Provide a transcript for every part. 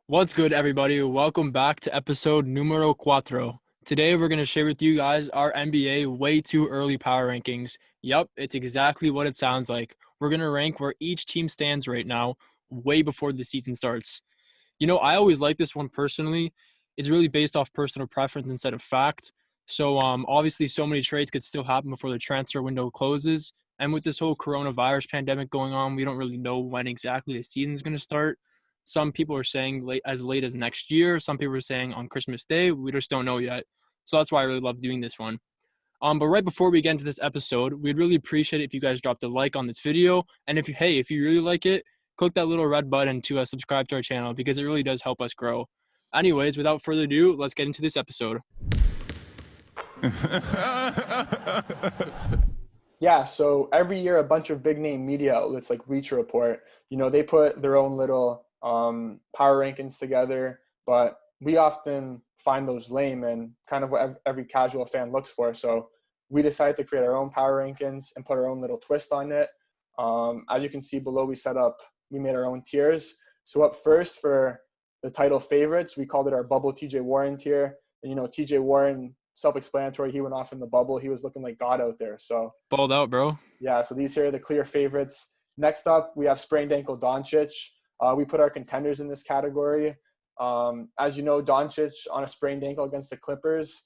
What's good, everybody? Welcome back to episode numero cuatro. Today, we're going to share with you guys our NBA way too early power rankings. Yup, it's exactly what it sounds like. We're going to rank where each team stands right now, way before the season starts. I always like this one personally. It's really based off personal preference instead of fact. So, obviously, so many trades could still happen before the transfer window closes. And with this whole coronavirus pandemic going on, we don't really know when exactly the season is going to start. Some people are saying late as next year. Some people are saying on Christmas Day. We just don't know yet. So that's why I really love doing this one. But right before we get into this episode, we'd really appreciate it if you guys dropped a like on this video. And if you really like it, click that little red button to subscribe to our channel because it really does help us grow. Anyways, without further ado, let's get into this episode. Yeah, so every year a bunch of big name media outlets like Bleacher Report, they put their own little power rankings together, but we often find those lame and kind of what every casual fan looks for. So we decided to create our own power rankings and put our own little twist on it. As you can see below, we made our own tiers. So up first for the title favorites, we called it our bubble TJ Warren tier. And TJ Warren, self-explanatory, he went off in the bubble. He was looking like God out there. So Balled out, bro. yeah, so these here are the clear favorites. Next up, we have sprained ankle Doncic. We put our contenders in this category. As you know, Doncic on a sprained ankle against the Clippers,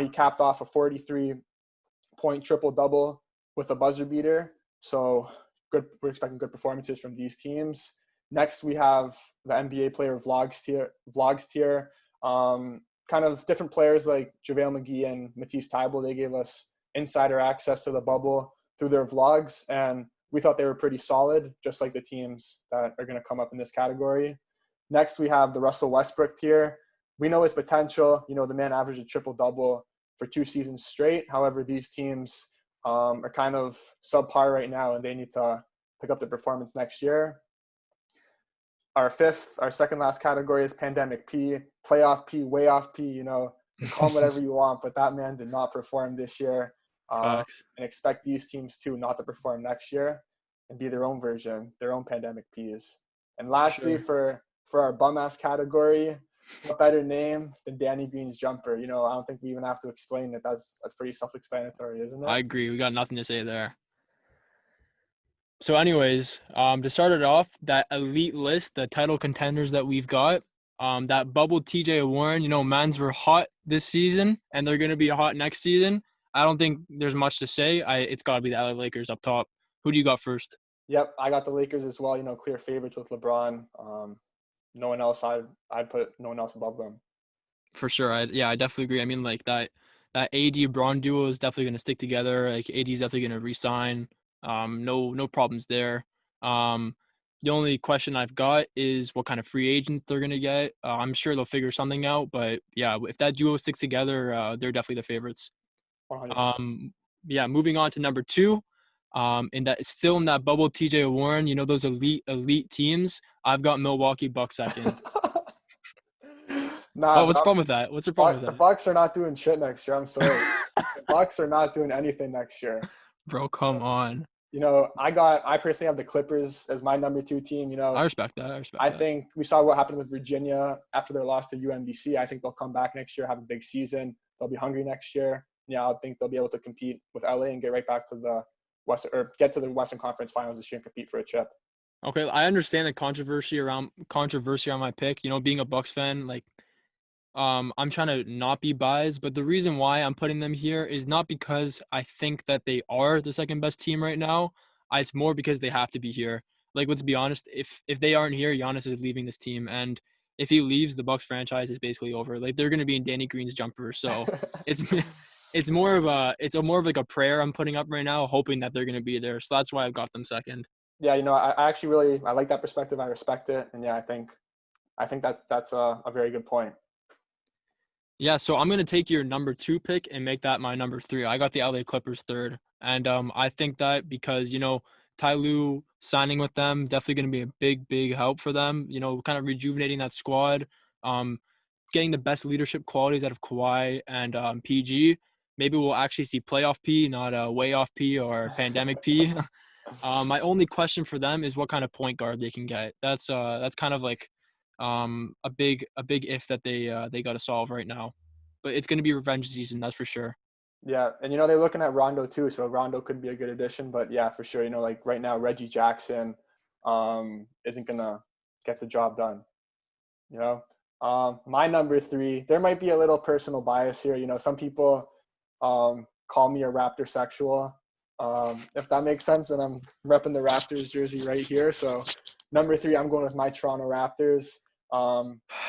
he capped off a 43-point triple-double with a buzzer beater. So good. We're expecting good performances from these teams. Next, we have the NBA player vlogs tier. Kind of different players like JaVale McGee and Matisse Thybulle. They gave us insider access to the bubble through their vlogs, and we thought they were pretty solid, just like the teams that are going to come up in this category. Next, we have the Russell Westbrook tier. We know his potential. The man averaged a triple-double for 2 seasons straight. However, these teams are kind of subpar right now, and they need to pick up their performance next year. Our second last category is Pandemic P, Playoff P, Way Off P. Call him whatever you want, but that man did not perform this year. Facts. And expect these teams too not to perform next year and be their own version, their own Pandemic Ps. And lastly, Sure. for our bum ass category, what better name than Danny Green's jumper? I don't think we even have to explain it. That's pretty self-explanatory, isn't it? I agree. We got nothing to say there. So anyways, to start it off, that elite list, the title contenders that we've got, that bubble TJ Warren, mans were hot this season and they're going to be hot next season. I don't think there's much to say. It's got to be the LA Lakers up top. Who do you got first? Yep, I got the Lakers as well. Clear favorites with LeBron. No one else. I'd put no one else above them. For sure. I definitely agree. I mean, like that AD Braun duo is definitely going to stick together. Like AD is definitely going to resign. No problems there. The only question I've got is what kind of free agents they're going to get. I'm sure they'll figure something out, but yeah, if that duo sticks together, they're definitely the favorites. 100%. Yeah, moving on to number 2. Still in that bubble TJ Warren, those elite teams. I've got Milwaukee Bucks second. Nah, Oh, what's the problem with that? What's the problem the with Bucks are not doing shit next year. I'm sorry. The that? Bucks are not doing anything next year. Bro, come on. I personally have the Clippers as my number 2 team. I respect that. I respect I that. think we saw what happened with Virginia after their loss to UMBC. I think they'll come back next year, have a big season. They'll be hungry next year. Yeah, I think they'll be able to compete with LA and get right back to the get to the Western Conference Finals this year and compete for a chip. Okay, I understand the controversy on my pick. Being a Bucks fan, like I'm trying to not be biased, but the reason why I'm putting them here is not because I think that they are the second best team right now. It's more because they have to be here. Like, let's be honest, if they aren't here, Giannis is leaving this team, and if he leaves, the Bucks franchise is basically over. Like, they're gonna be in Danny Green's jumper. So it's it's more of like a prayer I'm putting up right now, hoping that they're gonna be there. So that's why I've got them second. Yeah, I actually I like that perspective. I respect it, and yeah, I think that's a very good point. Yeah, so I'm gonna take your number 2 pick and make that my number 3. I got the LA Clippers third, and I think that because Ty Lue signing with them definitely gonna be a big help for them. Kind of rejuvenating that squad, um, getting the best leadership qualities out of Kawhi and PG. Maybe we'll actually see playoff P, not way off P or pandemic P. My only question for them is what kind of point guard they can get. That's kind of like a big if that they got to solve right now. But it's going to be revenge season, that's for sure. Yeah, and they're looking at Rondo too, so Rondo could be a good addition. But yeah, for sure, like right now Reggie Jackson isn't gonna get the job done. You know, my number three, there might be a little personal bias here. Some people call me a Raptor sexual, if that makes sense. When I'm repping the Raptors jersey right here, so number three, I'm going with my Toronto Raptors.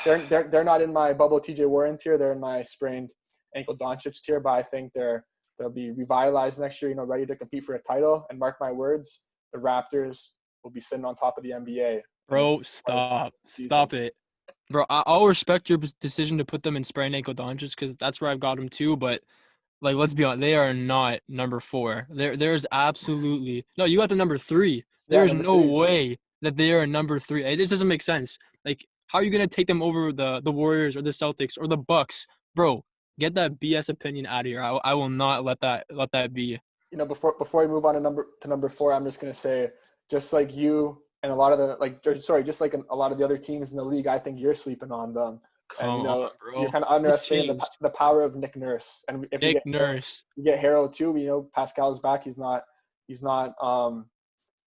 They're not in my bubble TJ Warren tier. They're in my sprained ankle Doncic tier, but I think they'll be revitalized next year. Ready to compete for a title. And mark my words, the Raptors will be sitting on top of the NBA in the Bro, 2020 stop season. it. Bro, I'll respect your decision to put them in sprained ankle Doncic because that's where I've got them too. But like, let's be honest, they are not number 4. There's absolutely no. You got the number 3. Yeah, There's number no three. way that they are number 3. It just doesn't make sense. Like, how are you gonna take them over the Warriors or the Celtics or the Bucks, bro? Get that BS opinion out of here. I will not let that be. Before we move on to number four, I'm just gonna say, just like you and a lot of the just like a lot of the other teams in the league, I think you're sleeping on them, and Come on, you're bro. kind of What's underestimating changed? the power of Nick Nurse. And if Nick Nurse. you get Harold too, Pascal's back. He's not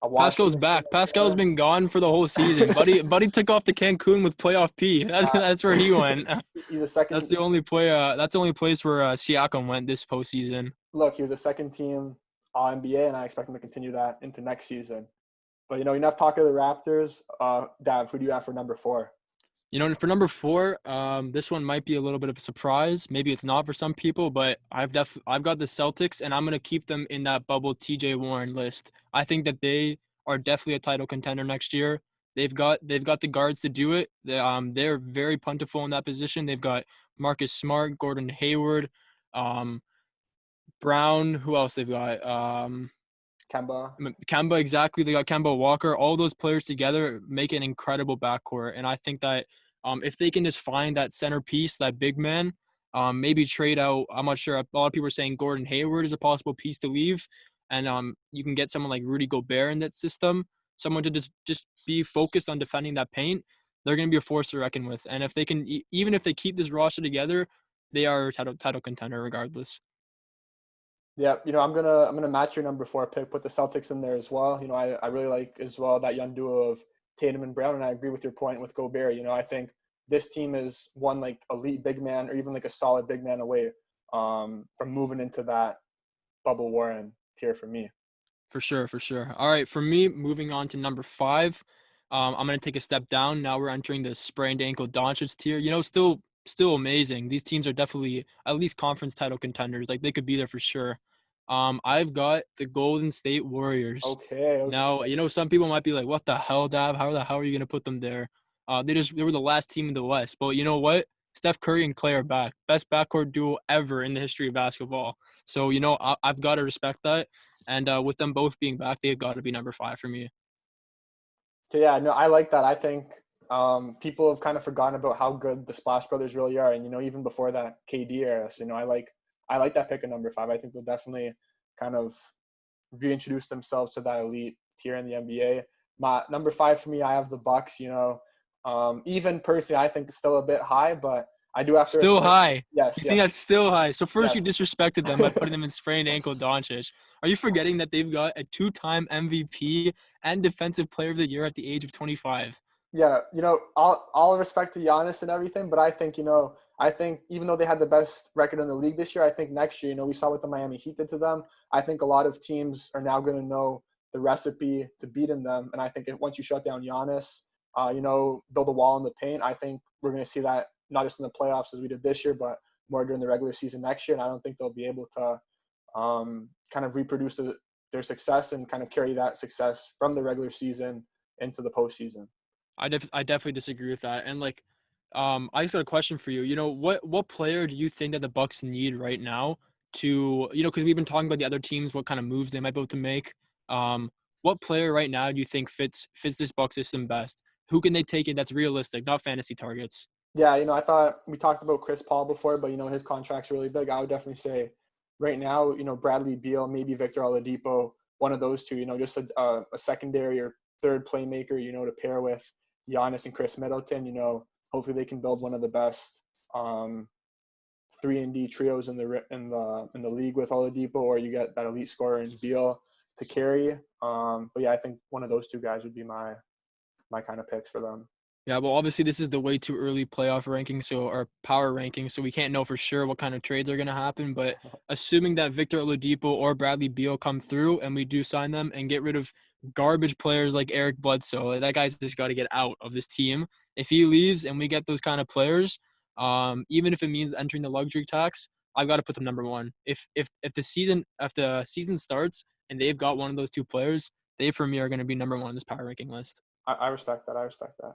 a Pascal's Washington machine back. Pascal's anymore. been gone for the whole season. Buddy took off to Cancun with playoff P. That's Uh, that's where he went. he's a second. That's the only That's the only place where Siakam went this postseason. Look, he was a second team All NBA, and I expect him to continue that into next season. But enough talk of the Raptors. Dav, who do you have for number four? For number 4, this one might be a little bit of a surprise. Maybe it's not for some people, but I've got the Celtics, and I'm gonna keep them in that bubble TJ Warren list. I think that they are definitely a title contender next year. They've got the guards to do it. They're very plentiful in that position. They've got Marcus Smart, Gordon Hayward, um, Brown. Who else they've got? Kemba. Kemba, exactly. They got Kemba Walker. All those players together make an incredible backcourt. And I think that if they can just find that centerpiece, that big man, maybe trade out. I'm not sure. A lot of people are saying Gordon Hayward is a possible piece to leave, and you can get someone like Rudy Gobert in that system, someone to just be focused on defending that paint. They're going to be a force to reckon with. And if they can, even if they keep this roster together, they are a title contender regardless. Yeah, I'm gonna match your number four pick. Put the Celtics in there as well. I really like as well that young duo of Tatum and Brown, and I agree with your point with Gobert. I think this team is one like elite big man or even like a solid big man away from moving into that bubble Warren tier for me. For sure, for sure. All right, for me, moving on to number 5, I'm gonna take a step down. Now we're entering the sprained ankle Doncic tier. Still amazing. These teams are definitely at least conference title contenders. Like they could be there for sure. I've got the Golden State Warriors. Okay, okay. Now, some people might be like, "What the hell, Dav? How the hell are you gonna put them there?" They were the last team in the West. But you know what? Steph Curry and Clay are back. Best backcourt duo ever in the history of basketball. So I've got to respect that. And with them both being back, they've got to be number 5 for me. So yeah, no, I like that. I think people have kind of forgotten about how good the Splash Brothers really are, and even before that KD era. So I like that pick of number five. I think they'll definitely kind of reintroduce themselves to that elite tier in the NBA. My number five for me, I have the Bucks. Even personally, I think it's still a bit high, but I do have to Still respect. high. Yes, You think yes, that's still high? So first you yes. disrespected them by putting them in sprained ankle Doncic. Are you forgetting that they've got a 2-time MVP and Defensive Player of the Year at the age of 25? Yeah, all respect to Giannis and everything, but I think even though they had the best record in the league this year, I think next year, we saw what the Miami Heat did to them. I think a lot of teams are now going to know the recipe to beating them, and I think once you shut down Giannis, build a wall in the paint, I think we're going to see that not just in the playoffs as we did this year, but more during the regular season next year. And I don't think they'll be able to kind of reproduce their success and kind of carry that success from the regular season into the postseason. I definitely disagree with that. And like, I just got a question for you. What player do you think that the Bucks need right now to, because we've been talking about the other teams, what kind of moves they might be able to make. What player right now do you think fits this Buck system best? Who can they take in that's realistic, not fantasy targets? Yeah, I thought we talked about Chris Paul before, but his contract's really big. I would definitely say right now, Bradley Beal, maybe Victor Oladipo, one of those two. Just a secondary or third playmaker, to pair with Giannis and Chris Middleton. Hopefully they can build one of the best 3-and-D trios in the league with Oladipo, or you get that elite scorer in Beal to carry. But yeah, I think one of those two guys would be my kind of picks for them. Yeah, well, obviously this is the way too early playoff ranking, or power ranking, so we can't know for sure what kind of trades are going to happen. But assuming that Victor Oladipo or Bradley Beal come through and we do sign them and get rid of garbage players like Eric Bledsoe, that guy's just got to get out of this team. If he leaves and we get those kind of players, even if it means entering the luxury tax, I've got to put them number one. If the season starts and they've got one of those two players, they for me are going to be number one on this power ranking list. I respect that. I respect that.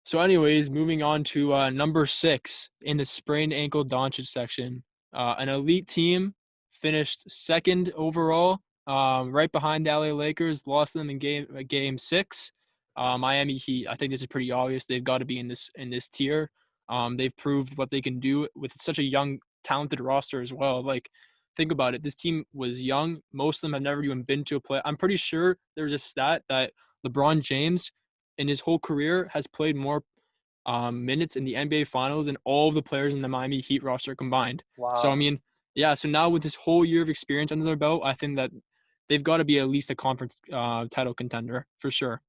So, anyways, moving on to number 6 in the sprained ankle Doncic section. An elite team finished second overall, right behind the LA Lakers. Lost them in game 6. Miami Heat. I think this is pretty obvious. They've got to be in this tier. They've proved what they can do with such a young, talented roster as well. Like, think about it. This team was young. Most of them have never even been to a play. I'm pretty sure there's a stat that LeBron James in his whole career has played more minutes in the NBA Finals than all of the players in the Miami Heat roster combined. So, I Wow. mean, yeah, so now with this whole year of experience under their belt, I think that they've got to be at least a conference title contender for sure.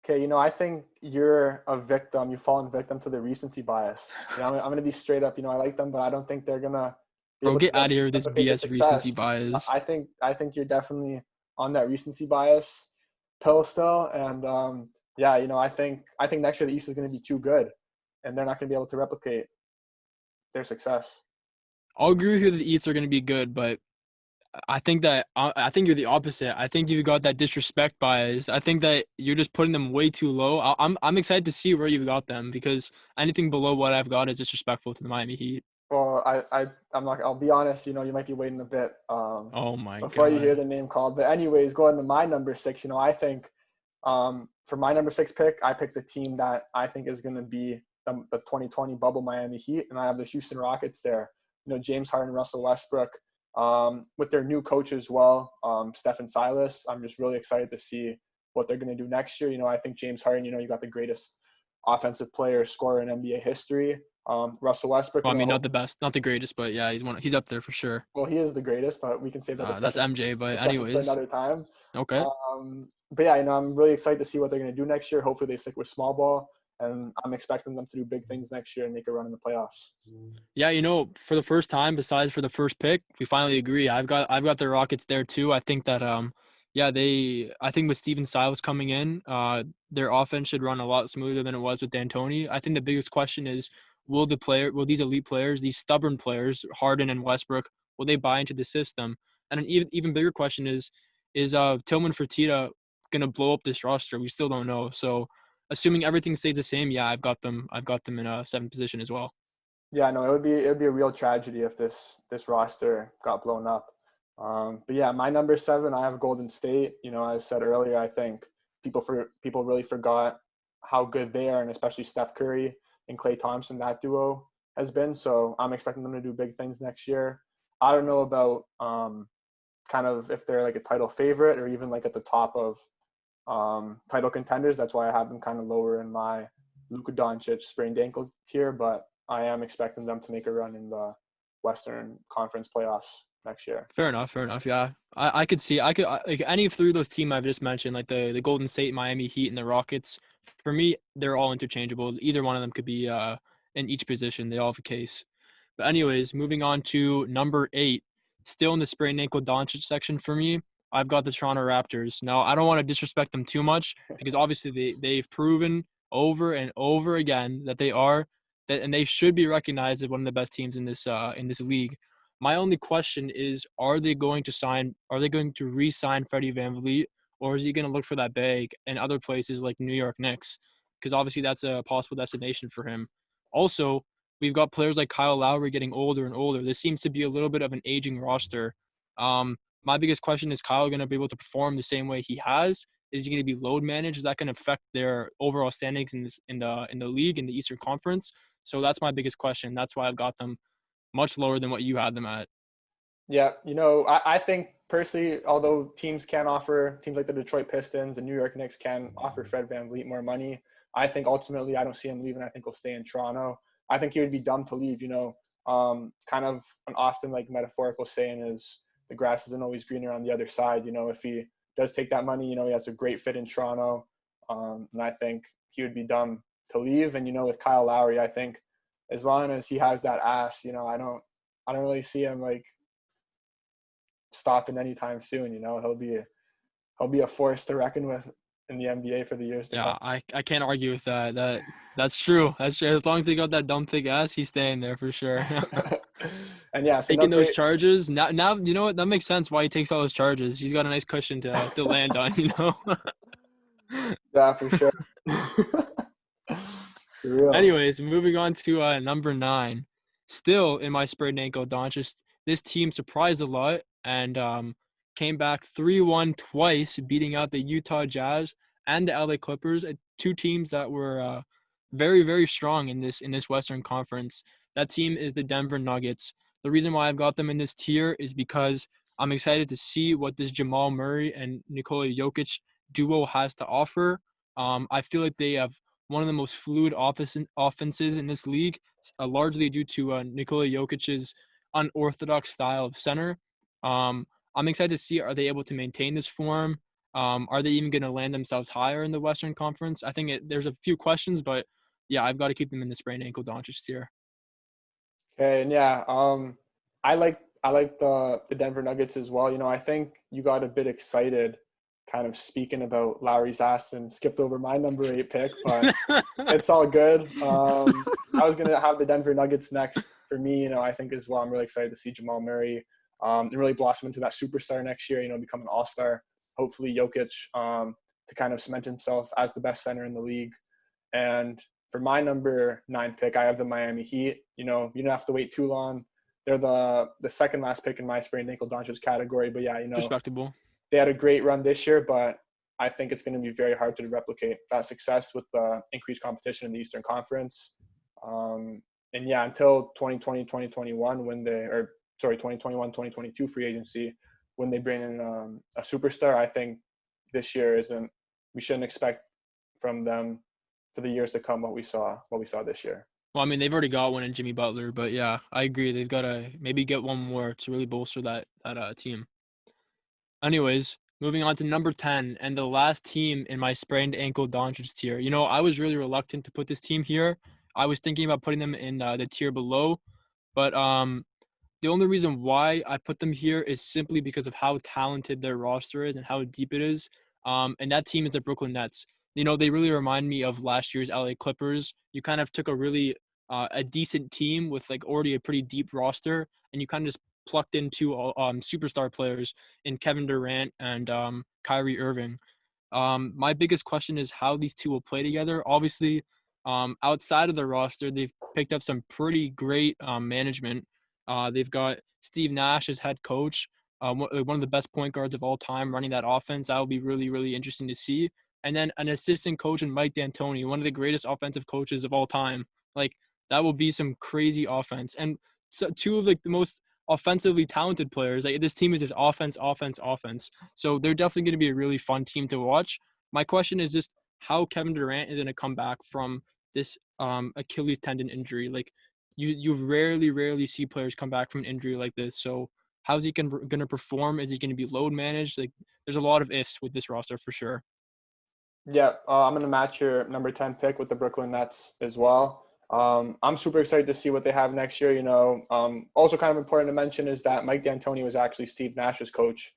Okay, I think you're a victim. You've fallen victim to the recency bias. I'm going to be straight up. I like them, but I don't think they're going to be Bro, able to get out of here with this replicate the BS recency success. bias. I think you're definitely on that recency bias pill still. And yeah, I think next year the East is going to be too good, and they're not going to be able to replicate their success. I'll agree with you that the East are going to be good, but I think you're the opposite. I think you've got that disrespect bias. I think that you're just putting them way too low. I'm excited to see where you've got them, because anything below what I've got is disrespectful to the Miami Heat. Well, I'm not. I'll be honest. You might be waiting a bit Oh my before you hear God. the name called. But anyways, going to my number 6. I think for my number 6 pick, I picked the team that I think is going to be the 2020 bubble Miami Heat, and I have the Houston Rockets there. James Harden, Russell Westbrook, with their new coach as well, Stephen Silas. I'm just really excited to see what they're going to do next year. I think James Harden, you got the greatest offensive player scorer in NBA history. Russell Westbrook, Well, I mean, not the best, not the greatest, but yeah, he's up there for sure. well, he is the greatest, but we can save that That's MJ, but discussion for anyways, another time. okay. But yeah, I'm really excited to see what they're going to do next year. Hopefully they stick with small ball, and I'm expecting them to do big things next year and make a run in the playoffs. Yeah, for the first time, besides for the first pick, we finally agree. I've got the Rockets there too. I think that yeah, I think with Steven Silas coming in, their offense should run a lot smoother than it was with D'Antoni. I think the biggest question is, will these elite players, these stubborn players, Harden and Westbrook, will they buy into the system? And an even bigger question is Tillman Fertitta gonna blow up this roster? We still don't know. So assuming everything stays the same, yeah, I've got them in a 7th position as well. Yeah, no, it would be a real tragedy if this roster got blown up. But yeah, my number 7, I have Golden State. As I said earlier, I think people really forgot how good they are, and especially Steph Curry and Klay Thompson, that duo has been. So I'm expecting them to do big things next year. I don't know about kind of if they're like a title favorite or even like at the top of title contenders. That's why I have them kind of lower in my Luka Doncic sprained ankle tier, but I am expecting them to make a run in the Western Conference playoffs next year. Fair enough. Yeah, I could see. Like any through those teams I've just mentioned, like the Golden State, Miami Heat, and the Rockets. For me, they're all interchangeable. Either one of them could be in each position. They all have a case. But anyways, moving on to number 8, still in the sprained ankle Doncic section for me. I've got the Toronto Raptors. Now, I don't want to disrespect them too much, because obviously they've proven over and over again that they are that, and they should be recognized as one of the best teams in this league. My only question is, are they going to re-sign Freddie VanVleet, or is he going to look for that bag in other places like New York Knicks? Because obviously that's a possible destination for him. Also, we've got players like Kyle Lowry getting older and older. This seems to be a little bit of an aging roster. My biggest question is, Kyle going to be able to perform the same way he has? Is he going to be load managed? Is that going to affect their overall standings in the league, in the Eastern Conference? So that's my biggest question. That's why I've got them much lower than what you had them at. Yeah, I think personally, although teams like the Detroit Pistons and New York Knicks can offer Fred VanVleet more money, I think ultimately I don't see him leaving. I think he'll stay in Toronto. I think he would be dumb to leave. Kind of an often like metaphorical saying is the grass isn't always greener on the other side. If he does take that money, he has a great fit in Toronto, and I think he would be dumb to leave. And with Kyle Lowry, I think as long as he has that ass, I don't really see him like stopping anytime soon. He'll be a force to reckon with in the NBA for the years to come. Yeah, I can't argue with that. That's true. That's true. As long as he got that dumb thick ass, he's staying there for sure. And yeah, so Taking number those eight, charges now, you know what? That makes sense why he takes all those charges. He's got a nice cushion to land on. yeah, for sure. For real. Anyways, moving on to number 9. Still in my sprained ankle, Doncic. This team surprised a lot and came back 3-1 twice, beating out the Utah Jazz and the LA Clippers, two teams that were very, very strong in this Western Conference. That team is the Denver Nuggets. The reason why I've got them in this tier is because I'm excited to see what this Jamal Murray and Nikola Jokic duo has to offer. I feel like they have one of the most fluid offenses in this league, largely due to Nikola Jokic's unorthodox style of center. I'm excited to see, are they able to maintain this form? Are they even going to land themselves higher in the Western Conference? I think there's a few questions, but yeah, I've got to keep them in the sprained ankle Doncic tier. Okay, and yeah, I like the Denver Nuggets as well. I think you got a bit excited, kind of speaking about Lowry's ass, and skipped over my number 8 pick, but it's all good. I was gonna have the Denver Nuggets next for me. I think as well. I'm really excited to see Jamal Murray and really blossom into that superstar next year. Become an all-star. Hopefully, Jokic to kind of cement himself as the best center in the league. And for my number 9 pick, I have the Miami Heat. You don't have to wait too long. They're the second last pick in my sprained ankle Doncic category. But yeah, Respectable. they had a great run this year, but I think it's going to be very hard to replicate that success with the increased competition in the Eastern Conference. And yeah, until 2020, 2021, 2021, 2022 free agency, when they bring in a superstar, I think this year we shouldn't expect from them for the years to come what we saw this year. Well, I mean, they've already got one in Jimmy Butler, but yeah, I agree. They've got to maybe get one more to really bolster that team. Anyways, moving on to number 10 and the last team in my sprained ankle Doncic tier. I was really reluctant to put this team here. I was thinking about putting them in the tier below, but the only reason why I put them here is simply because of how talented their roster is and how deep it is. And that team is the Brooklyn Nets. They really remind me of last year's LA Clippers. You kind of took a really a decent team with like already a pretty deep roster, and you kind of just plucked in two superstar players in Kevin Durant and Kyrie Irving. My biggest question is how these two will play together. Obviously, outside of the roster, they've picked up some pretty great management. They've got Steve Nash as head coach, one of the best point guards of all time running that offense. That will be really, really interesting to see. And then an assistant coach in Mike D'Antoni, one of the greatest offensive coaches of all time. Like, that will be some crazy offense. And so two of like the most offensively talented players. Like, this team is just offense, offense, offense. So they're definitely going to be a really fun team to watch. My question is just how Kevin Durant is going to come back from this Achilles tendon injury. Like, you rarely see players come back from an injury like this. So how's he going to perform? Is he going to be load managed? Like, there's a lot of ifs with this roster for sure. Yeah, I'm going to match your number 10 pick with the Brooklyn Nets as well. I'm super excited to see what they have next year. Also kind of important to mention is that Mike D'Antoni was actually Steve Nash's coach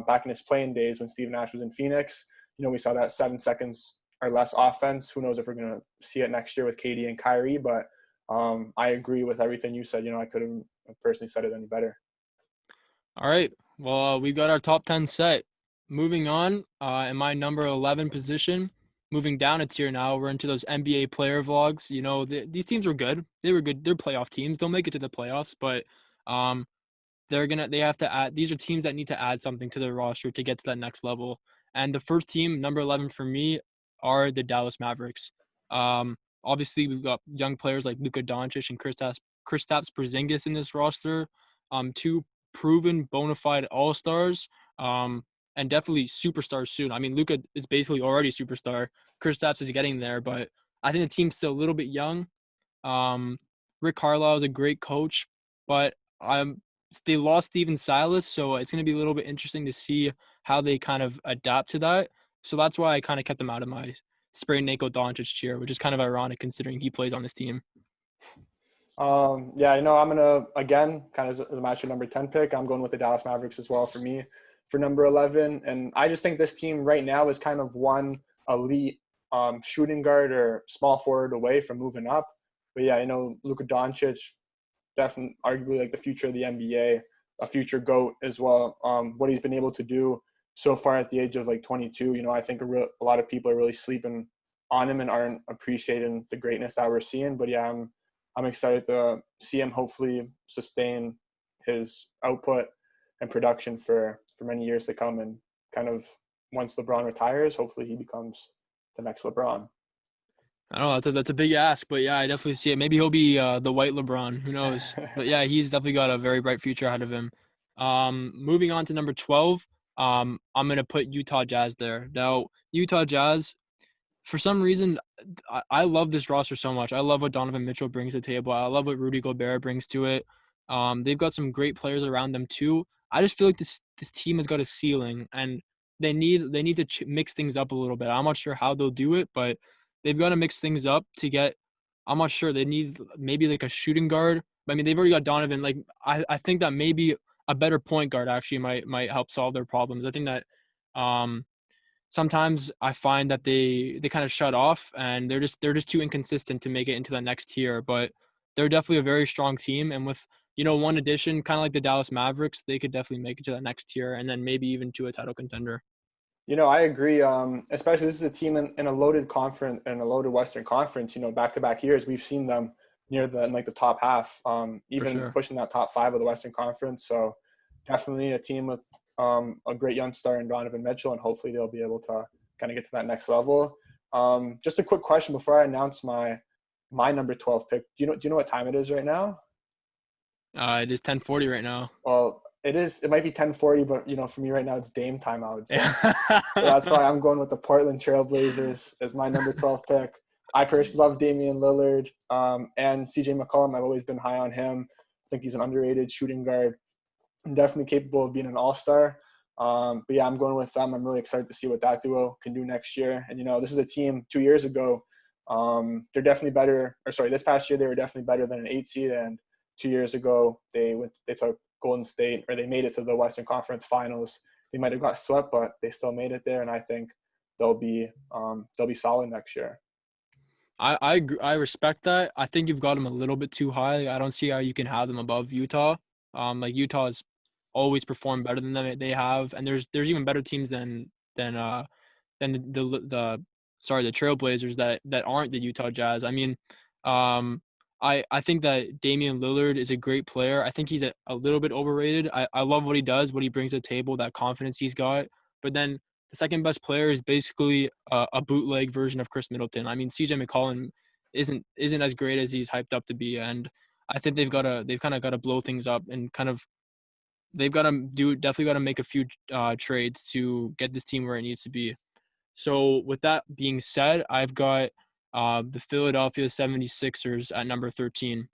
back in his playing days when Steve Nash was in Phoenix. We saw that 7 seconds or less offense. Who knows if we're going to see it next year with KD and Kyrie, but I agree with everything you said. I couldn't have personally said it any better. All right. Well, we've got our top 10 set. Moving on, in my number 11 position, moving down a tier now, we're into those NBA player vlogs. These teams were good. They were good. They're playoff teams. They'll make it to the playoffs, but they have to add. These are teams that need to add something to their roster to get to that next level. And the first team, number 11 for me, are the Dallas Mavericks. Obviously, we've got young players like Luka Doncic and Kristaps Porzingis in this roster. Two proven bona fide all-stars, and definitely superstars soon. I mean, Luka is basically already a superstar. Kristaps is getting there, but I think the team's still a little bit young. Um, Rick Carlisle is a great coach, but they lost Steven Silas, so it's going to be a little bit interesting to see how they kind of adapt to that. So that's why I kind of kept them out of my sprained ankle Doncic cheer, which is kind of ironic considering he plays on this team. Yeah, I'm gonna again kind of as a match number 10 pick. I'm going with the Dallas Mavericks as well for me for number 11, and I just think this team right now is kind of one elite shooting guard or small forward away from moving up. But yeah, Luka Doncic, definitely arguably like the future of the NBA, a future GOAT as well. What he's been able to do so far at the age of like 22, I think a lot of people are really sleeping on him and aren't appreciating the greatness that we're seeing. But yeah, I'm excited to see him hopefully sustain his output and production for many years to come. And kind of once LeBron retires, hopefully he becomes the next LeBron. I don't know. That's a big ask, but yeah, I definitely see it. Maybe he'll be the white LeBron. Who knows? But yeah, he's definitely got a very bright future ahead of him. Moving on to number 12, I'm gonna put Utah Jazz there. Now, Utah Jazz, for some reason, I love this roster so much. I love what Donovan Mitchell brings to the table. I love what Rudy Gobert brings to it. They've got some great players around them too. I just feel like this team has got a ceiling, and they need to mix things up a little bit. I'm not sure how they'll do it, but they've got to mix things up to get. I'm not sure. They need maybe like a shooting guard. I mean, they've already got Donovan. Like I think that maybe a better point guard actually might help solve their problems. I think that sometimes I find that they kind of shut off and they're just too inconsistent to make it into the next tier. But they're definitely a very strong team, and with one addition, kind of like the Dallas Mavericks, they could definitely make it to that next tier and then maybe even to a title contender. I agree. Especially this is a team in a loaded conference and a loaded Western Conference. Back-to-back years, we've seen them near the top half, For even sure. pushing that top five of the Western Conference. So definitely a team with a great young star in Donovan Mitchell, and hopefully they'll be able to kind of get to that next level. Just a quick question before I announce my number 12 pick. Do you know what time it is right now? It is 10:40 right now. Well, it is. It might be 10:40, but for me right now, it's Dame time, I would say. Yeah. So that's why I'm going with the Portland Trailblazers as my number 12 pick. I personally love Damian Lillard and CJ McCollum. I've always been high on him. I think he's an underrated shooting guard and definitely capable of being an all-star. But yeah, I'm going with them. I'm really excited to see what that duo can do next year. And, this is a team 2 years ago. They're definitely better. Or sorry, this past year they were definitely better than an 8 seed. And 2 years ago they took Golden State, or they made it to the Western Conference Finals. They might have got swept, but they still made it there. And I think they'll be solid next year. I agree. I respect that. I think you've got them a little bit too high. I don't see how you can have them above Utah. Like Utah has always performed better than them. They have, and there's even better teams than the Trailblazers that aren't the Utah Jazz. I mean, I think that Damian Lillard is a great player. I think he's a little bit overrated. I love what he does, what he brings to the table, that confidence he's got. But then the second best player is basically a bootleg version of Chris Middleton. I mean, CJ McCollum isn't as great as he's hyped up to be, and I think they've kind of got to blow things up and kind of they've got to definitely got to make a few trades to get this team where it needs to be. So with that being said, I've got the Philadelphia 76ers at number 13.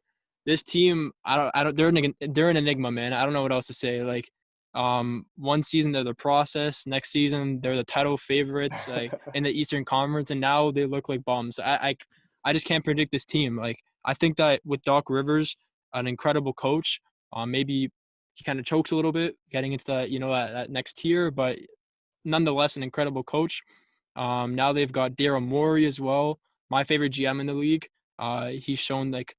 This team, they're an enigma, man. I don't know what else to say. Like, one season they're the process, next season they're the title favorites, like in the Eastern Conference, and now they look like bums. I just can't predict this team. Like, I think that with Doc Rivers, an incredible coach, maybe he kind of chokes a little bit getting into that next tier, but nonetheless an incredible coach. Now they've got Daryl Morey as well, my favorite GM in the league. He's shown like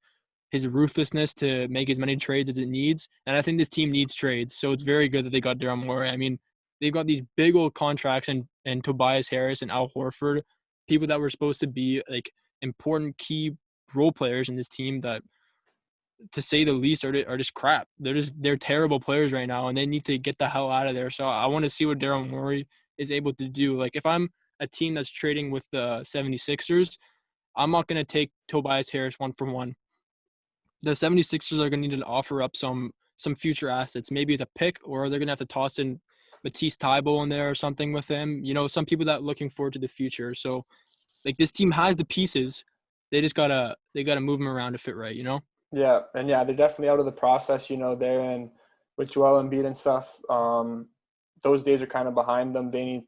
his ruthlessness to make as many trades as it needs, and I think this team needs trades. So it's very good that they got Daryl Morey. I mean, they've got these big old contracts and Tobias Harris and Al Horford, people that were supposed to be like important key role players in this team that, to say the least, are just crap. They're terrible players right now, and they need to get the hell out of there. So I want to see what Daryl Morey is able to do. Like, if I'm a team that's trading with the 76ers, I'm not going to take Tobias Harris one for one. The 76ers are going to need to offer up some some future assets. Maybe it's a pick, or they're gonna have to toss in Matisse Thybulle in there or something with him. Some people that are looking forward to the future. So like this team has the pieces. They gotta move them around to fit right. Yeah, and yeah, they're definitely out of the process. They're in with Joel Embiid and stuff. Those days are kind of behind them. They need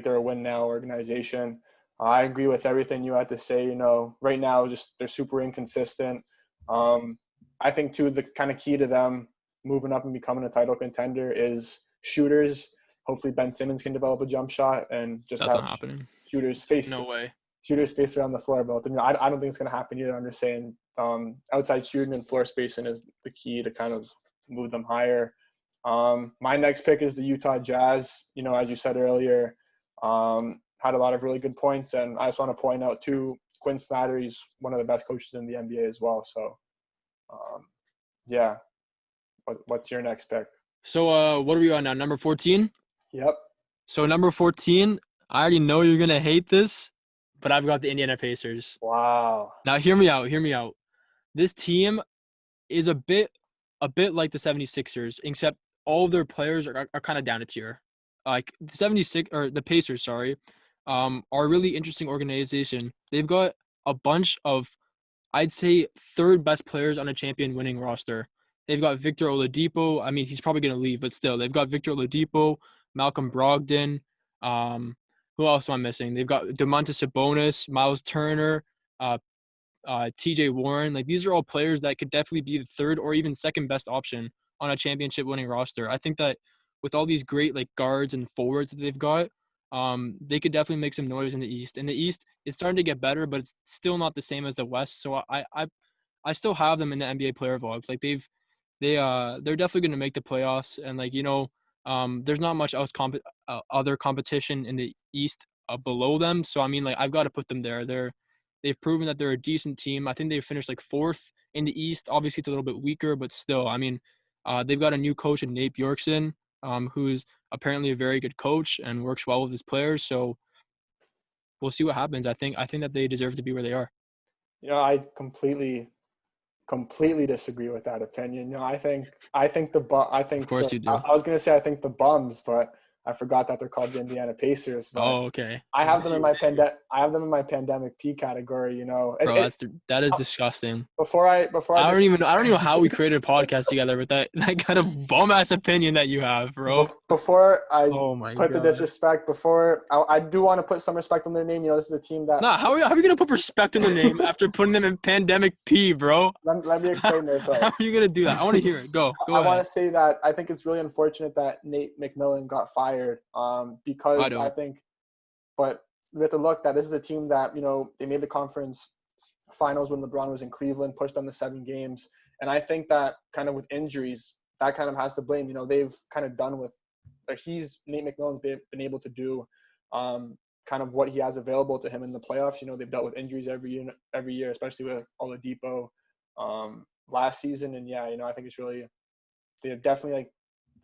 they're a win now organization. I agree with everything you had to say. Right now, just they're super inconsistent. I think too the kind of key to them moving up and becoming a title contender is shooters. Hopefully, Ben Simmons can develop a jump shot and just That's have not happening. shooters face No way. shooter space around the floor. But I don't think it's going to happen either. I'm just saying outside shooting and floor spacing is the key to kind of move them higher. My next pick is the Utah Jazz. As you said earlier, had a lot of really good points. And I just want to point out, too, Quinn Snyder, he's one of the best coaches in the NBA as well. So, yeah. What's your next pick? So what are we on now? Number 14? Yep. So number 14, I already know you're going to hate this, but I've got the Indiana Pacers. Wow. Now, hear me out. This team is a bit like the 76ers, except all of their players are kind of down a tier. Like the Pacers, sorry, are a really interesting organization. They've got a bunch of, I'd say, third best players on a champion winning roster. They've got Victor Oladipo. I mean, he's probably going to leave, but still, they've got Victor Oladipo, Malcolm Brogdon. Who else am I missing? They've got Domantas Sabonis, Miles Turner, TJ Warren. Like, these are all players that could definitely be the third or even second best option on a championship winning roster. I think that with all these great like guards and forwards that they've got, they could definitely make some noise in the East. In the East, it's starting to get better, but it's still not the same as the West. So I still have them in the NBA player vlogs. Like they're definitely going to make the playoffs, and there's not much other competition in the East below them. So I mean, like, I've got to put them there. They've proven that they're a decent team. I think they finished like fourth in the East. Obviously, it's a little bit weaker, but still, I mean, they've got a new coach in Nate Bjorkson, who's apparently a very good coach and works well with his players. So we'll see what happens. I think that they deserve to be where they are. I completely disagree with that opinion. I think Of course you do. I was gonna say I think the bums, but I forgot that they're called the Indiana Pacers. But Oh, okay. I have them in my pandemic P category. Bro, that is disgusting. I don't know how we created a podcast together with that kind of bum ass opinion that you have, bro. Before I Oh my put the God. disrespect, I do want to put some respect on their name. This is a team that. Nah, how are you gonna put respect on their name after putting them in pandemic P, bro? Let me explain this. How are you gonna do that? I want to hear it. Go I ahead. want to say that I think it's really unfortunate that Nate McMillan got fired. Because I think, but we have to look that this is a team that they made the conference finals when LeBron was in Cleveland, pushed them to 7 games, and I think that kind of with injuries, that kind of has to blame. They've kind of done with, Nate McMillan's been able to do, kind of what he has available to him in the playoffs. They've dealt with injuries every year, especially with Oladipo last season, and I think it's really they definitely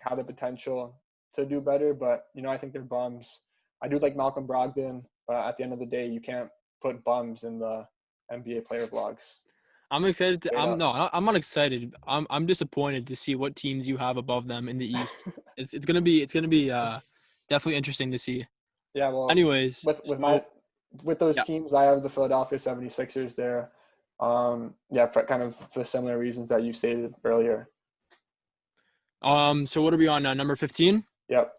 have the potential to do better, but I think they're bums. I do like Malcolm Brogdon, but at the end of the day, you can't put bums in the NBA player vlogs. I'm excited. I'm not excited. I'm disappointed to see what teams you have above them in the East. It's gonna be definitely interesting to see. Yeah. Well. Anyways, with those teams, I have the Philadelphia 76ers there. Kind of for similar reasons that you stated earlier. So what are we on now? Number 15? Yep.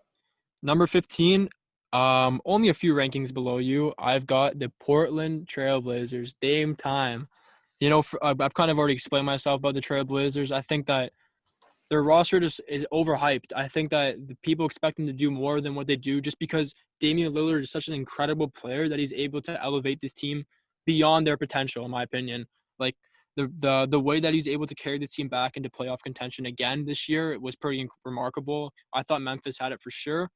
Number 15, only a few rankings below you. I've got the Portland Trailblazers. Dame time. I've kind of already explained myself about the Trailblazers. I think that their roster just is overhyped. I think that the people expect them to do more than what they do just because Damian Lillard is such an incredible player that he's able to elevate this team beyond their potential, in my opinion. Like, the way that he's able to carry the team back into playoff contention again this year, it was pretty remarkable. I thought Memphis had it for sure.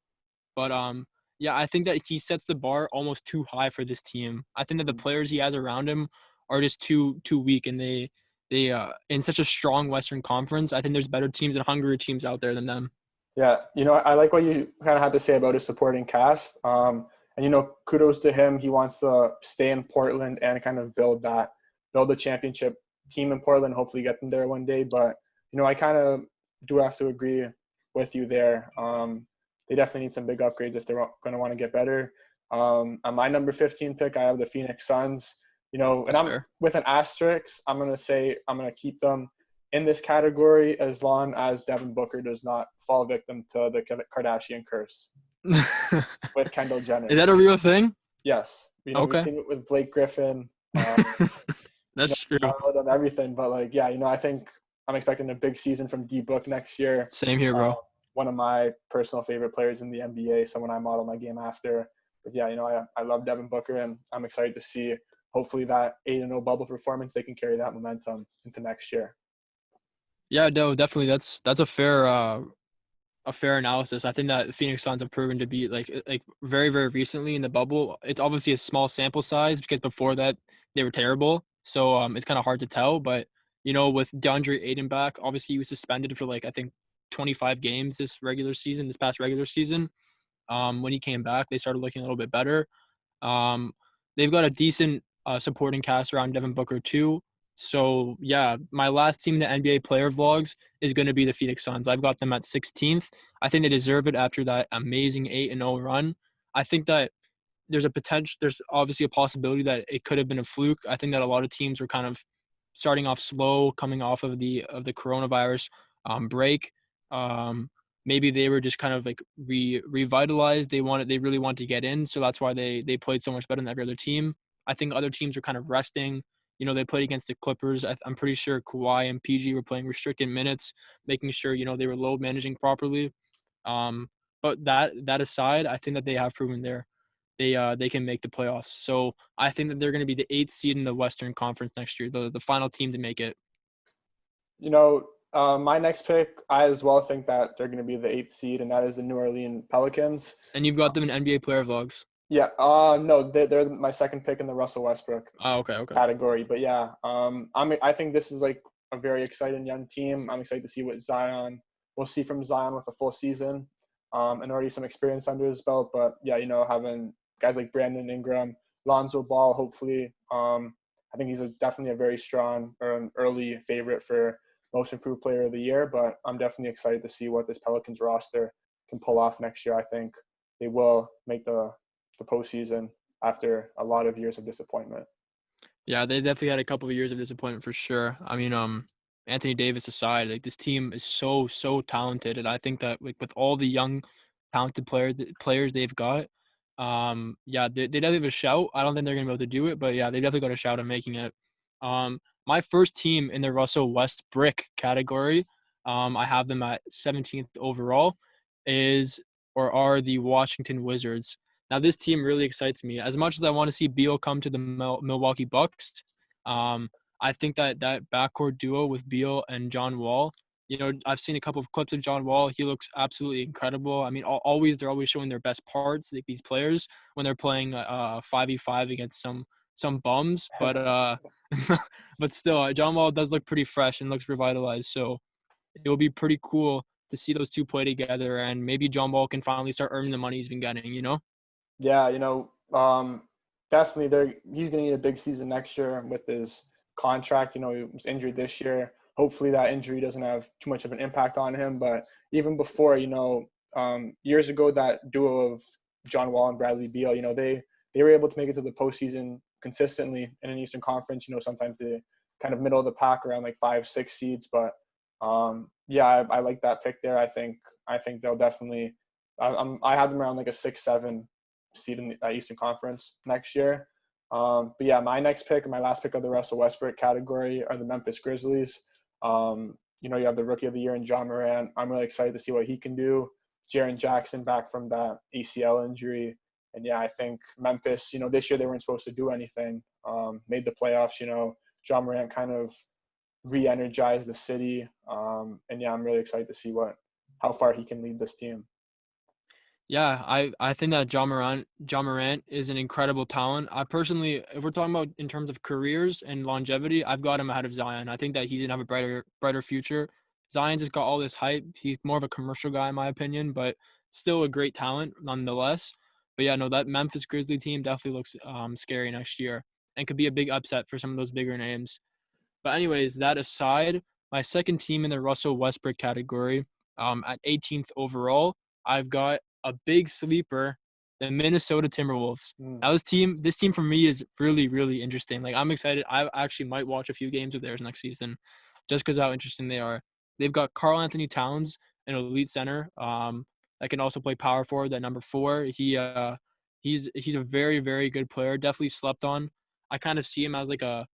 But, I think that he sets the bar almost too high for this team. I think that the players he has around him are just too weak, and they in such a strong Western Conference, I think there's better teams and hungrier teams out there than them. Yeah, I like what you kind of had to say about his supporting cast. And kudos to him. He wants to stay in Portland and kind of build a championship team in Portland, hopefully get them there one day. But, I kind of do have to agree with you there. They definitely need some big upgrades if they're going to want to get better. On my number 15 pick, I have the Phoenix Suns. And That's I'm fair. with an asterisk. I'm going to say I'm going to keep them in this category as long as Devin Booker does not fall victim to the Kardashian curse with Kendall Is Jenner. that a real thing? Yes, we've Okay. seen it with Blake Griffin, That's true. and everything. But like, yeah, I think I'm expecting a big season from D Book next year. Same here, Uh, bro. One of my personal favorite players in the NBA, someone I model my game after. But yeah, I love Devin Booker, and I'm excited to see hopefully that 8-0 bubble performance, they can carry that momentum into next year. Yeah, no, definitely. That's a fair analysis. I think that Phoenix Suns have proven to be like very very recently in the bubble. It's obviously a small sample size because before that they were terrible. So it's kind of hard to tell. But with DeAndre Ayton back, obviously he was suspended for like I think 25 games this past regular season. When he came back, they started looking a little bit better. Um, they've got a decent supporting cast around Devin Booker too. So yeah, my last team in the NBA player vlogs is going to be the Phoenix Suns. I've got them at 16th. I think they deserve it after that amazing 8-0 run. I think that there's obviously a possibility that it could have been a fluke. I think that a lot of teams were kind of starting off slow, coming off of the coronavirus break. Um, Maybe they were just kind of like revitalized. They really wanted to get in, so that's why they played so much better than every other team. I think other teams were kind of resting. They played against the Clippers. I'm pretty sure Kawhi and PG were playing restricted minutes, making sure they were load managing properly. Um, but that aside, I think that they have proven they can make the playoffs. So I think that they're going to be the 8th seed in the Western Conference next year, the final team to make it. My next pick, I as well think that they're going to be the 8th seed, and that is the New Orleans Pelicans. And you've got them in NBA player vlogs. Yeah, no, they're my second pick in the Russell Westbrook Oh, okay, okay. category. But yeah, I think this is like a very exciting young team. I'm excited to see what we'll see from Zion with a full season, and already some experience under his belt. But yeah, having guys like Brandon Ingram, Lonzo Ball, hopefully, I think he's definitely a very strong or an early favorite for most improved player of the year. But I'm definitely excited to see what this Pelicans roster can pull off next year. I think they will make the postseason after a lot of years of disappointment. Yeah, they definitely had a couple of years of disappointment for sure. I mean, Anthony Davis aside, like this team is so talented, and I think that like with all the young, talented players they've got, yeah, they definitely have a shout. I don't think they're gonna be able to do it, but yeah, they definitely got a shout at making it. My first team in the Russell Westbrook category, I have them at 17th overall, is or are the Washington Wizards. Now, this team really excites me. As much as I want to see Beal come to the Milwaukee Bucks, um, I think that backcourt duo with Beal and John Wall. I've seen a couple of clips of John Wall. He looks absolutely incredible. I mean, they're always showing their best parts, like these players when they're playing 5v5 against some bums. But but still, John Wall does look pretty fresh and looks revitalized. So it will be pretty cool to see those two play together, and maybe John Wall can finally start earning the money he's been getting. Yeah, definitely he's going to need a big season next year with his contract. He was injured this year. Hopefully that injury doesn't have too much of an impact on him. But even before, years ago, that duo of John Wall and Bradley Beal, they were able to make it to the postseason consistently in an Eastern Conference. Sometimes the kind of middle of the pack around like 5-6 seeds. But yeah, I like that pick there. I think they'll definitely. I have them around like a 6-7 seed in the Eastern Conference next year. But yeah, my next pick and my last pick of the Russell Westbrook category are the Memphis Grizzlies. You have the Rookie of the Year in John Morant. I'm really excited to see what he can do. Jaren Jackson back from that ACL injury. And yeah, I think Memphis, this year they weren't supposed to do anything. Made the playoffs, John Morant kind of re-energized the city. And yeah, I'm really excited to see how far he can lead this team. Yeah, I think that John Morant is an incredible talent. I personally, if we're talking about in terms of careers and longevity, I've got him ahead of Zion. I think that he's gonna have a brighter future. Zion's just got all this hype. He's more of a commercial guy in my opinion, but still a great talent nonetheless. But yeah, no, that Memphis Grizzly team definitely looks scary next year and could be a big upset for some of those bigger names. But anyways, that aside, My second team in the Russell Westbrook category, at 18th overall, I've got a big sleeper, the Minnesota Timberwolves. Mm. Now this team for me is really, really interesting. Like, I'm excited. I actually might watch a few games of theirs next season, just because how interesting they are. They've got Karl Anthony Towns, an elite center, that can also play power forward at number 4. He's a very, very good player. Definitely slept on. I kind of see him as like a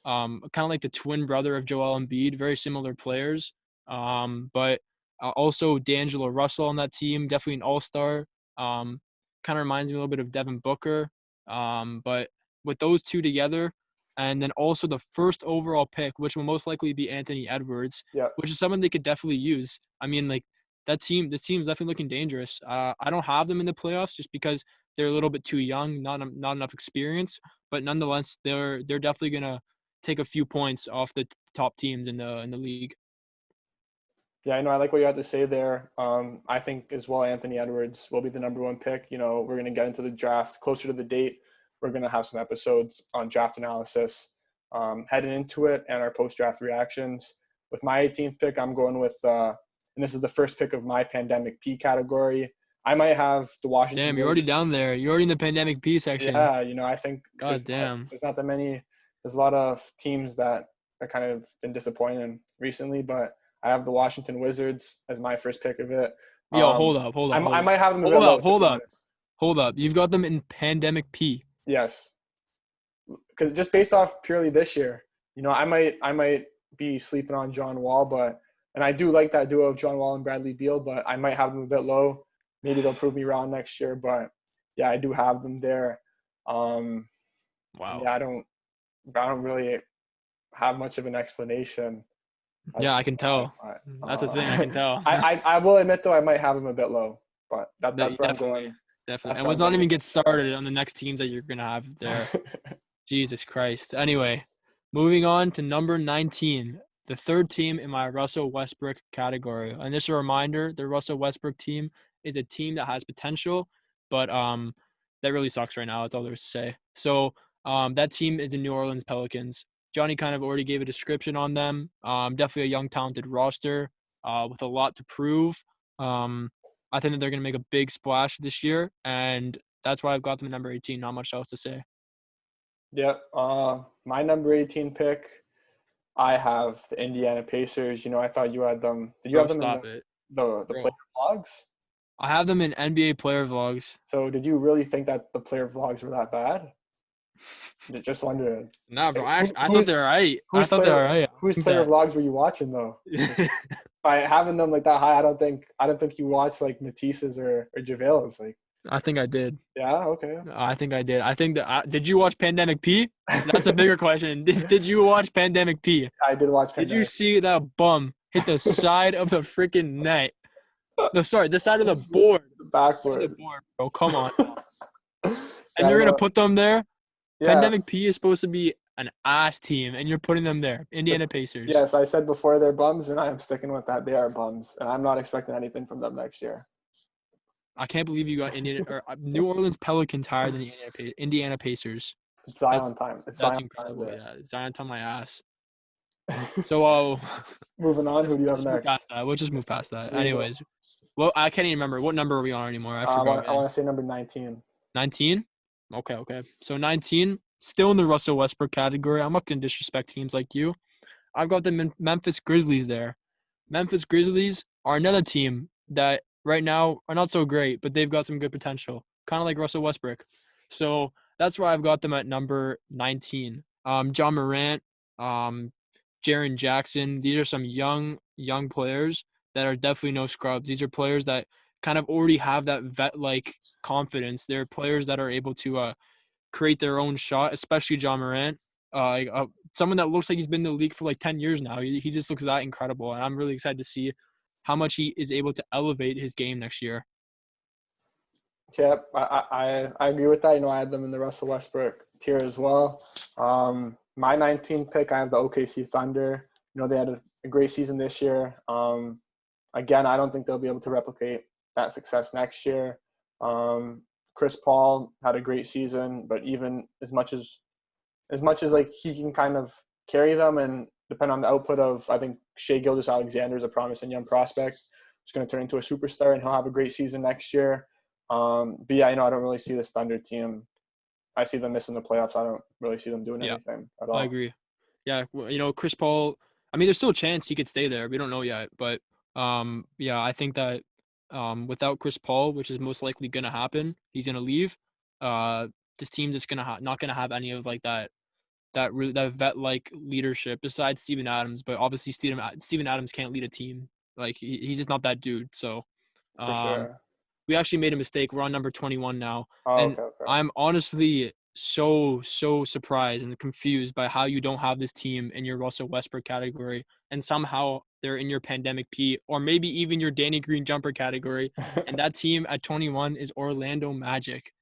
kind of like the twin brother of Joel Embiid, very similar players. But also D'Angelo Russell on that team, definitely an all-star. Kind of reminds me a little bit of Devin Booker. But with those two together, and then also the first overall pick, which will most likely be Anthony Edwards, Yeah. which is someone they could definitely use. I mean, like this team is definitely looking dangerous. I don't have them in the playoffs just because they're a little bit too young, not enough experience. But nonetheless, they're definitely gonna take a few points off the top teams in the league. Yeah, I know. I like what you had to say there. I think as well, Anthony Edwards will be the number 1 pick. You know, we're going to get into the draft closer to the date. We're going to have some episodes on draft analysis heading into it and our post-draft reactions. With my 18th pick, I'm going with, and this is the first pick of my pandemic P category. I might have the Washington Damn, you're Wizards. already down there. You're already in the pandemic P section. Yeah, you know, I think God damn. there's not that many. There's a lot of teams that are kind of been disappointing recently, but I have the Washington Wizards as my first pick of it. Yo, hold up. I might have them a bit low, to be honest. Hold up. You've got them in pandemic P. Yes, because just based off purely this year, you know, I might be sleeping on John Wall, and I do like that duo of John Wall and Bradley Beal, but I might have them a bit low. Maybe they'll prove me wrong next year, but yeah, I do have them there. Wow. Yeah, I don't really have much of an explanation. Yeah, I can tell. That's the thing. I can tell. I will admit though, I might have them a bit low, but that's where I'm going. Definitely. And let's not even get started on the next teams that you're gonna have there. Jesus Christ. Anyway, moving on to number 19, the third team in my Russell Westbrook category. And just a reminder, the Russell Westbrook team is a team that has potential, but that really sucks right now. That's all there is to say. So that team is the New Orleans Pelicans. Johnny kind of already gave a description on them. Definitely a young, talented roster with a lot to prove. I think that they're going to make a big splash this year, and that's why I've got them at number 18. Not much else to say. Yeah, my number 18 pick, I have the Indiana Pacers. You know, I thought you had them. Did you have them in the player vlogs? I have them in NBA player vlogs. So did you really think that the player vlogs were that bad? Just wondering. Nah, bro. I thought they were right. I thought they were right. Whose player vlogs were you watching though? By having them like that high, I don't think you watched like Matisse's or JaVale's. Like, I think I did. Yeah. Okay. I think I did. I think that. Did you watch Pandemic P? That's a bigger question. Did you watch Pandemic P? I did watch Pandemic. Did you see that bum hit the side of the freaking net? No, sorry, the side of the board. The backboard. The board, bro. Come on. And you're gonna put them there? Yeah. Pandemic P is supposed to be an ass team, and you're putting them there. Indiana Pacers. Yes, I said before they're bums, and I am sticking with that. They are bums, and I'm not expecting anything from them next year. I can't believe you got New Orleans Pelicans higher than the Indiana Pacers. It's Zion time. That's incredible. Yeah, Zion time my ass. So, moving on. Who do you have next? We'll just move past that. Anyways, well, I can't even remember what number are we on anymore. I forgot. I want to say number 19. 19? Okay. So 19, still in the Russell Westbrook category. I'm not going to disrespect teams like you. I've got the Memphis Grizzlies there. Memphis Grizzlies are another team that right now are not so great, but they've got some good potential, kind of like Russell Westbrook. So that's why I've got them at number 19. John Morant, Jaren Jackson, these are some young players that are definitely no scrubs. These are players that kind of already have that vet-like confidence. They're players that are able to create their own shot, especially John Morant. Someone that looks like he's been in the league for like 10 years now. He just looks that incredible, and I'm really excited to see how much he is able to elevate his game next year. Yeah, I agree with that. You know, I had them in the Russell Westbrook tier as well. My 19th pick, I have the OKC Thunder. You know, they had a great season this year. Again, I don't think they'll be able to replicate that success next year. Chris Paul had a great season, but even as much as like he can kind of carry them and depending on the output of, I think Shea Gilgeous-Alexander is a promising young prospect. He's going to turn into a superstar, and he'll have a great season next year. But yeah, I don't really see this Thunder team. I see them missing the playoffs. I don't really see them doing Yeah, anything at I all. agree. Yeah, Chris Paul. I mean, there's still a chance he could stay there. We don't know yet, but yeah, I think that without Chris Paul, which is most likely gonna happen, he's gonna leave. Uh, this team just not gonna have any of like that vet like leadership besides Steven Adams. But obviously, Steven Adams can't lead a team. Like he's just not that dude. So, For um, sure. we actually made a mistake. We're on number 21 now, Oh, and okay. I'm honestly so surprised and confused by how you don't have this team in your Russell Westbrook category, and somehow they're in your pandemic P, or maybe even your Danny Green jumper category. And that team at 21 is Orlando Magic.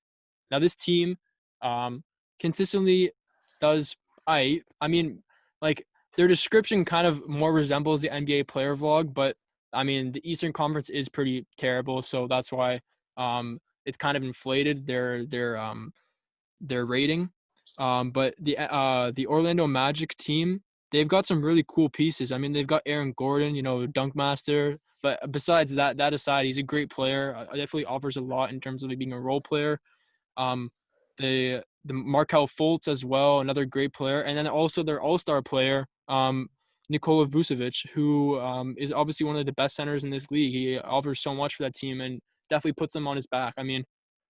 Now this team consistently does I mean, like their description kind of more resembles the NBA player vlog, but I mean the Eastern Conference is pretty terrible, so that's why it's kind of inflated their rating. But the Orlando Magic team, they've got some really cool pieces. I mean, they've got Aaron Gordon, dunk master. But besides that aside, he's a great player. Definitely offers a lot in terms of being a role player. Um, the Markel Fultz as well, another great player, and then also their all-star player, Nikola Vucevic, who is obviously one of the best centers in this league. He offers so much for that team and definitely puts them on his back. I mean,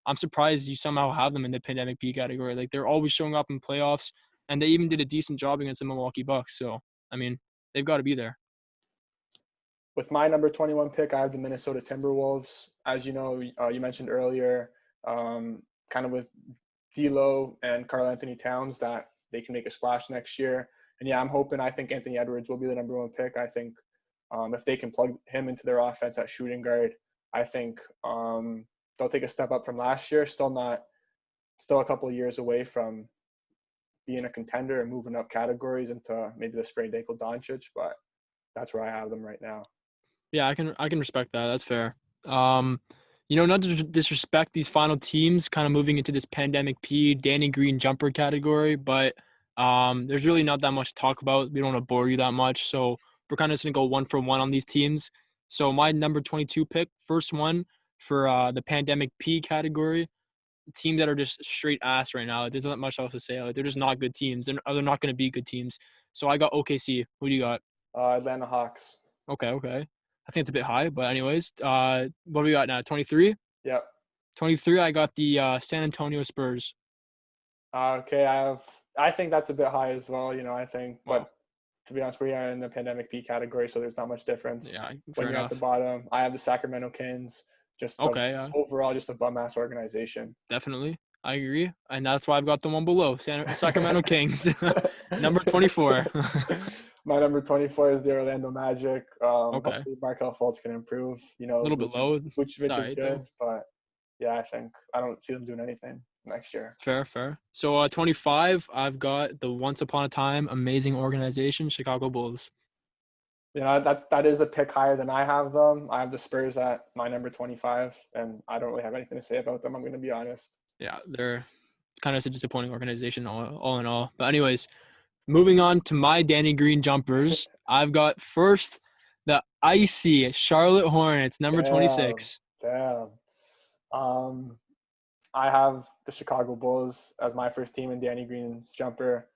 I'm surprised you somehow have them in the pandemic P category. Like they're always showing up in playoffs, and they even did a decent job against the Milwaukee Bucks. So I mean, they've got to be there. With my number 21 pick, I have the Minnesota Timberwolves. As you know, you mentioned earlier, kind of with D'Lo and Karl Anthony Towns, that they can make a splash next year. And yeah, I think Anthony Edwards will be the number one pick. I think if they can plug him into their offense at shooting guard, I think they'll take a step up from last year. Still a couple of years away from being a contender and moving up categories into maybe the sprained ankle Doncic, but that's where I have them right now. Yeah, I can respect that. That's fair. Not to disrespect these final teams kind of moving into this pandemic P Danny Green jumper category, but there's really not that much to talk about. We don't want to bore you that much, so we're kind of just gonna go one for one on these teams. So my number 22 pick, first one for the pandemic P category, teams that are just straight ass right now. There's not much else to say. Like, they're just not good teams. They're not going to be good teams. So I got OKC. Who do you got? Atlanta Hawks. Okay. I think it's a bit high, but anyways, what do we got now? 23? Yep. 23, I got the San Antonio Spurs. Okay, I think that's a bit high as well, I think. Wow. But to be honest, we are in the pandemic P category, so there's not much difference. Yeah, When fair you're at the enough. bottom, I have the Sacramento Kings, Okay, yeah, overall just a bum-ass organization. definitely. I agree. And that's why I've got the one below, Sacramento Kings. Number 24. My number 24 is the Orlando Magic. Okay. Hopefully Markel Fultz can improve. A little bit low. Vucevic All is right, good, though. but yeah, I don't see them doing anything next year. Fair. So 25, I've got the once upon a time amazing organization, Chicago Bulls. That is a pick higher than I have them. I have the Spurs at my number 25, and I don't really have anything to say about them. I'm going to be honest. Yeah, they're kind of a disappointing organization all in all. But anyways, moving on to my Danny Green jumpers, I've got first the icy Charlotte Hornets, number 26. Damn. I have the Chicago Bulls as my first team in Danny Green's jumper.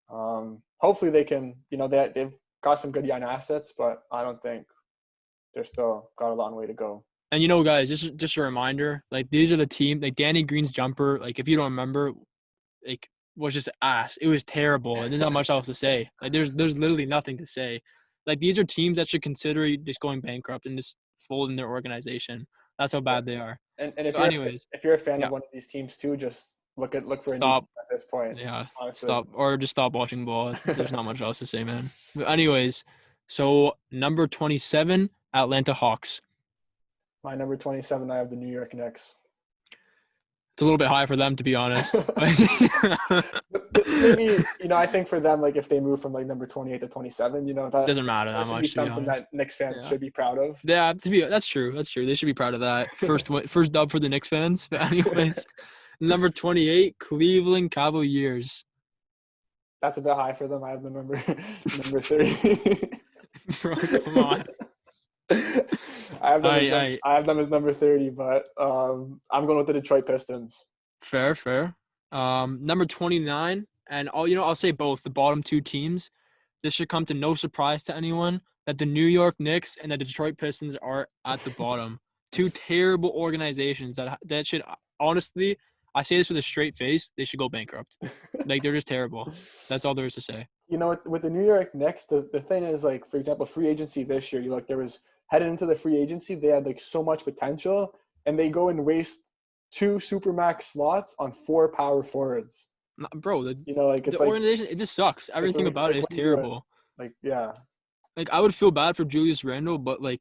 Hopefully they can, they've got some good young assets, but I don't think they're still got a long way to go. And guys, just a reminder, like these are the team, like Danny Green's jumper, like if you don't remember, like was just ass. It was terrible, and there's not much else to say. Like there's literally nothing to say. Like these are teams that should consider just going bankrupt and just folding their organization. That's how bad they are. And So anyways, if you're a fan yeah, of one of these teams too, just look for a new stop. team at this point. Yeah, Honestly. stop or just stop watching ball. There's not much else to say, man. But anyways, so number 27, Atlanta Hawks. My number 27, I have the New York Knicks. It's a little bit high for them, to be honest. Maybe, I think for them, like if they move from like number 28 to 27, that doesn't matter that should much. be something that Knicks fans should be proud of. Yeah, that's true. They should be proud of that. First dub for the Knicks fans. But anyways, number 28, Cleveland Cavaliers. That's a bit high for them. I have the number number 30. Bro, come on. I have them as number 30, but I'm going with the Detroit Pistons. Fair. Number 29, and I'll say both the bottom two teams. This should come to no surprise to anyone that the New York Knicks and the Detroit Pistons are at the bottom. Two terrible organizations that should honestly, I say this with a straight face, they should go bankrupt. Like, they're just terrible. That's all there is to say. You know, with the New York Knicks, the thing is, like, for example, free agency this year, there was headed into the free agency, they had like so much potential, and they go and waste 2 supermax slots on 4 power forwards. Bro, it's the organization, it just sucks. Everything about it is terrible. Yeah. Like, I would feel bad for Julius Randle, but like,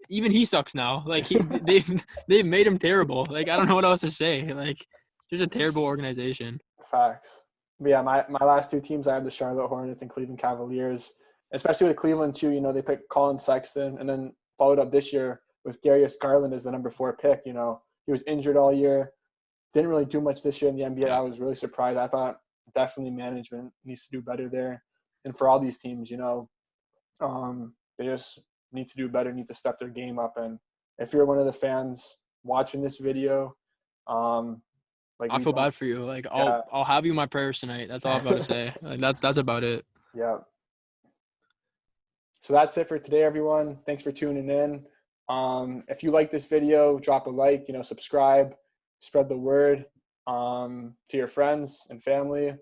even he sucks now. Like, they've made him terrible. Like, I don't know what else to say. Like, just a terrible organization. Facts. But yeah, my last 2 teams, I have the Charlotte Hornets and Cleveland Cavaliers. Especially with Cleveland too, they picked Colin Sexton and then followed up this year with Darius Garland as the number 4 pick. He was injured all year, didn't really do much this year in the NBA. I was really surprised. I thought definitely management needs to do better there. And for all these teams, they just need to do better, need to step their game up. And if you're one of the fans watching this video, I feel bad for you. Like, I'll have you in my prayers tonight. That's all I've got to say. Like, that's about it. Yeah. So that's it for today, everyone. Thanks for tuning in. If you like this video, drop a like, subscribe, spread the word to your friends and family.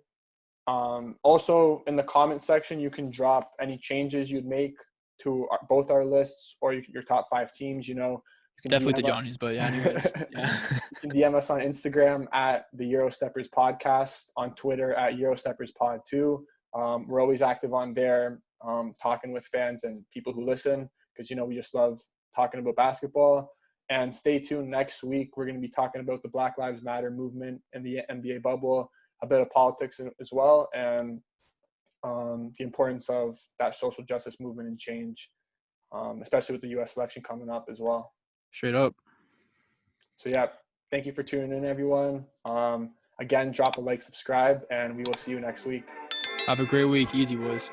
Also, in the comment section, you can drop any changes you'd make to both our lists or your top 5 teams. You can definitely the Johnnies, but yeah, anyways. Yeah. You can DM us on Instagram at the Eurosteppers podcast, on Twitter at Eurosteppers pod 2. We're always active on there. Talking with fans and people who listen, because we just love talking about basketball. And stay tuned next week. We're going to be talking about the Black Lives Matter movement in the NBA bubble, a bit of politics as well, and the importance of that social justice movement and change, especially with the U.S. election coming up as well. Straight up. So yeah, thank you for tuning in, everyone. Again, drop a like, subscribe, and we will see you next week. Have a great week. Easy, boys.